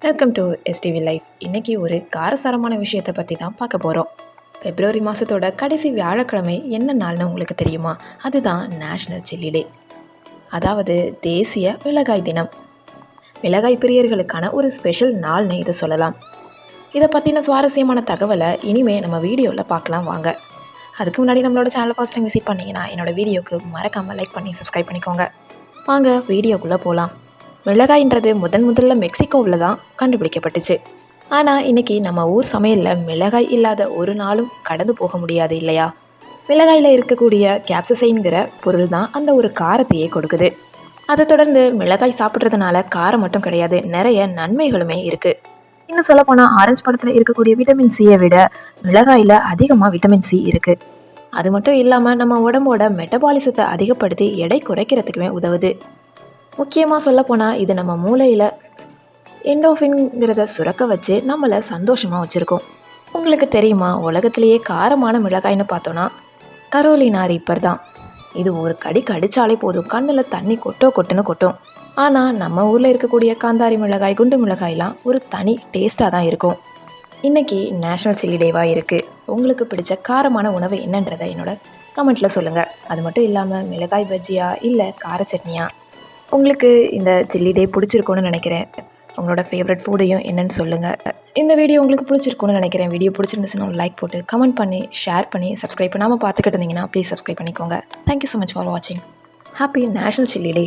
Welcome to STV life. இன்றைக்கி ஒரு காரசாரமான விஷயத்தை பற்றி தான் பார்க்க போகிறோம். பிப்ரவரி மாதத்தோட கடைசி வியாழக்கிழமை என்ன நாள்னு உங்களுக்கு தெரியுமா? அதுதான் நேஷ்னல் சில்லி டே, அதாவது தேசிய மிளகாய் தினம். மிளகாய் பிரியர்களுக்கான ஒரு ஸ்பெஷல் நாள்னு இதை சொல்லலாம். இதை பற்றின சுவாரஸ்யமான தகவலை இனிமேல் நம்ம வீடியோவில் பார்க்கலாம் வாங்க. அதுக்கு முன்னாடி நம்மளோட சேனலை ஃபர்ஸ்ட் டைம் விசிட் பண்ணிங்கன்னா என்னோடய வீடியோக்கு மறக்காமல் லைக் பண்ணி சப்ஸ்கிரைப் பண்ணிக்கோங்க. வாங்க வீடியோக்குள்ளே போகலாம். மிளகாய்ன்றது முதல்ல மெக்சிகோவில் தான் கண்டுபிடிக்கப்பட்டுச்சு. ஆனால் இன்றைக்கி நம்ம ஊர் சமையலில் மிளகாய் இல்லாத ஒரு நாளும் கடந்து போக முடியாது இல்லையா? மிளகாயில் இருக்கக்கூடிய கேப்சசைன்கிற பொருள் தான் அந்த ஒரு காரத்தையே கொடுக்குது. அதை தொடர்ந்து மிளகாய் சாப்பிட்றதுனால காரம் மட்டும் கிடையாது, நிறைய நன்மைகளுமே இருக்குது. இன்னும் சொல்லப்போனால் ஆரஞ்சு பழத்தில் இருக்கக்கூடிய விட்டமின் சியை விட மிளகாயில் அதிகமாக விட்டமின் சி இருக்குது. அது மட்டும் இல்லாமல் நம்ம உடம்போட மெட்டபாலிசத்தை அதிகப்படுத்தி எடை குறைக்கிறதுக்குமே உதவுது. முக்கியமாக சொல்லப்போனால் இது நம்ம மூளையில் எண்டோஃபின்ங்கிறத சுரக்க வச்சு நம்மளை சந்தோஷமாக வச்சுருக்கோம். உங்களுக்கு தெரியுமா, உலகத்திலேயே காரமான மிளகாய்னு பார்த்தோன்னா கரோலினா ரீப்பர் தான். இது ஒரு கடி கடிச்சாலே போதும், கண்ணில் தண்ணி கொட்டுன்னு கொட்டும். ஆனால் நம்ம ஊரில் இருக்கக்கூடிய காந்தாரி மிளகாய், குண்டு மிளகாய்லாம் ஒரு தனி டேஸ்ட்டாக தான் இருக்கும். இன்றைக்கி நேஷ்னல் சில்லி டேவாக இருக்குது. உங்களுக்கு பிடிச்ச காரமான உணவு என்னன்றதை என்னோட கமெண்ட்டில் சொல்லுங்கள். அது மட்டும் இல்லாமல் மிளகாய் பஜ்ஜியா இல்லை கார சட்னியா? உங்களுக்கு இந்த சில்லி டே பிடிச்சிருக்குன்னு நினைக்கிறேன். உங்களோட ஃபேவரட் ஃபுட்டையும் என்னென்னு சொல்லுங்கள். இந்த வீடியோ உங்களுக்கு பிடிச்சிருக்குன்னு நினைக்கிறேன். வீடியோ பிடிச்சிருந்துச்சுன்னா ஒரு லைக் போட்டு கமெண்ட் பண்ணி ஷேர் பண்ணி சப்ஸ்கிரைப் பண்ணாமல் பார்த்துக்கிட்டு இருந்தீங்கன்னா ப்ளீஸ் சப்ஸ்கிரைப் பண்ணிக்கோங்க. தேங்க்யூ ஸோ மச் ஃபார் வாட்சிங். ஹாப்பி நேஷ்னல் சில்லி டே.